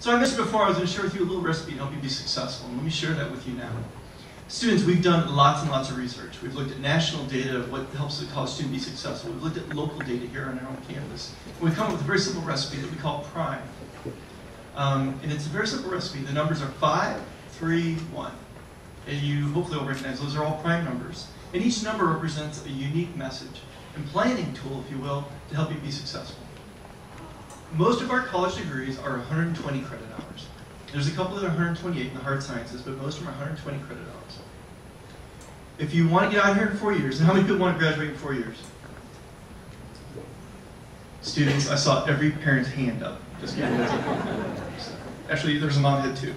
So I mentioned before I was going to share with you a little recipe to help you be successful, and let me share that with you now. Students, we've done lots and lots of research. We've looked at national data of what helps a college student be successful. We've looked at local data here on our own campus. And we've come up with a very simple recipe that we call PRIME. And it's a very simple recipe. The numbers are 5, 3, 1. And you hopefully will recognize those are all prime numbers. And each number represents a unique message and planning tool, if you will, to help you be successful. Most of our college degrees are 120 credit hours. There's a couple that are 128 in the hard sciences, but most of them are 120 credit hours. If you want to get out here in 4 years, and how many people want to graduate in 4 years? Students, I saw every parent's hand up. Just kidding. Actually, there's a mom head too.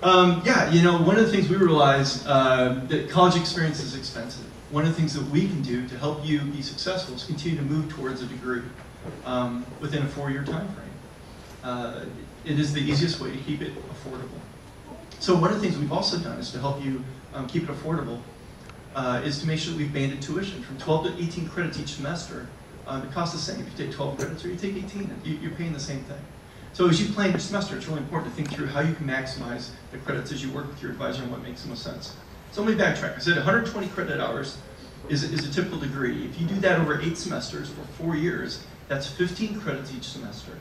Yeah, you know, one of the things we realize that college experience is expensive. One of the things that we can do to help you be successful is continue to move towards a degree within a 4-year time frame. It is the easiest way to keep it affordable. So one of the things we've also done is to help you keep it affordable is to make sure that we've banded tuition from 12 to 18 credits each semester. It costs the same if you take 12 credits or you take 18. You're paying the same thing. So as you plan your semester, it's really important to think through how you can maximize the credits as you work with your advisor and what makes the most sense. So let me backtrack. I said 120 credit hours is a typical degree. If you do that over 8 semesters or 4 years, that's 15 credits each semester.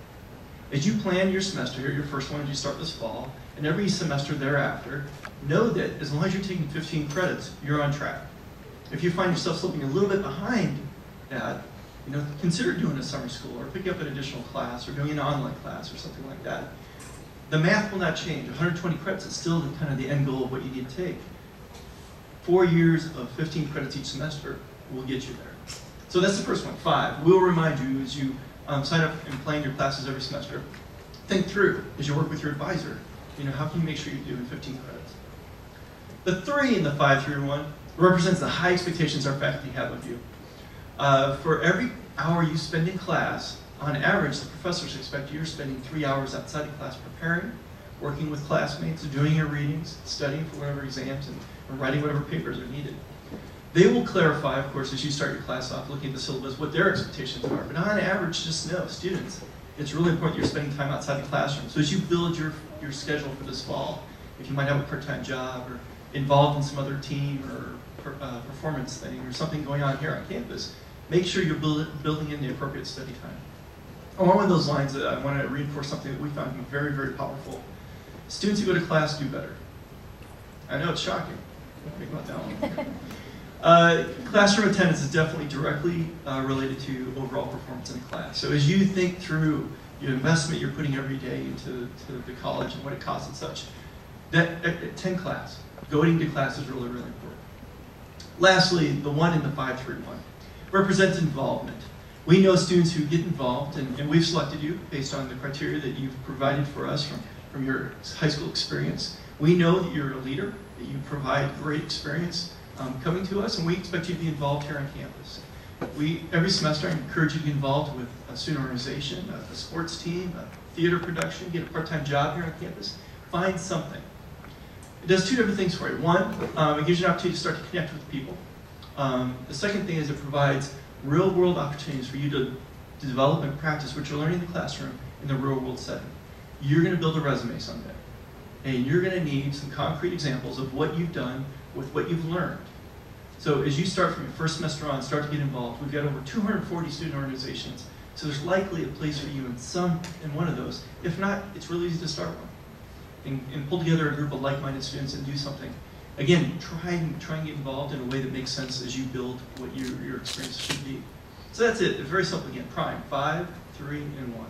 As you plan your semester here, your first one as you start this fall, and every semester thereafter, know that as long as you're taking 15 credits, you're on track. If you find yourself slipping a little bit behind that, you know, consider doing a summer school or picking up an additional class or doing an online class or something like that. The math will not change. 120 credits is still kind of the end goal of what you need to take. 4 years of 15 credits each semester will get you there. So that's the first one, 5. We'll remind you as you sign up and plan your classes every semester. Think through, as you work with your advisor, you know, how can you make sure you're doing 15 credits? The 3 in the 5, 3, 1 represents the high expectations our faculty have of you. For every hour you spend in class, on average, the professors expect you're spending 3 hours outside of class preparing, working with classmates, doing your readings, studying for whatever exams, and writing whatever papers are needed. They will clarify, of course, as you start your class off, looking at the syllabus, what their expectations are. But on average, just know, students, it's really important you're spending time outside the classroom. So as you build your schedule for this fall, if you might have a part-time job or involved in some other team or performance thing or something going on here on campus, make sure you're building in the appropriate study time. Along those lines, I want to reinforce something that we found to be very, very powerful. Students who go to class do better. I know it's shocking. Think about that one. Classroom attendance is definitely directly related to overall performance in the class. So as you think through your investment you're putting every day into the college and what it costs and such, that attend class. Going to class is really, really important. Lastly, the 1 in the 5, 3, 1 represents involvement. We know students who get involved, and we've selected you based on the criteria that you've provided for us from your high school experience. We know that you're a leader, that you provide great experience coming to us, and we expect you to be involved here on campus. Every semester I encourage you to be involved with a student organization, a sports team, a theater production, get a part-time job here on campus. Find something. It does 2 different things for you. 1, it gives you an opportunity to start to connect with people. The second thing is it provides real-world opportunities for you to develop and practice what you're learning in the classroom in the real-world setting. You're going to build a resume someday, and you're going to need some concrete examples of what you've done with what you've learned. So as you start from your first semester on, start to get involved. We've got over 240 student organizations, so there's likely a place for you in one of those. If not, it's really easy to start one. And pull together a group of like-minded students and do something. Again, try and get involved in a way that makes sense as you build what your experience should be. So that's it. It's very simple again. PRIME, 5, 3, and 1.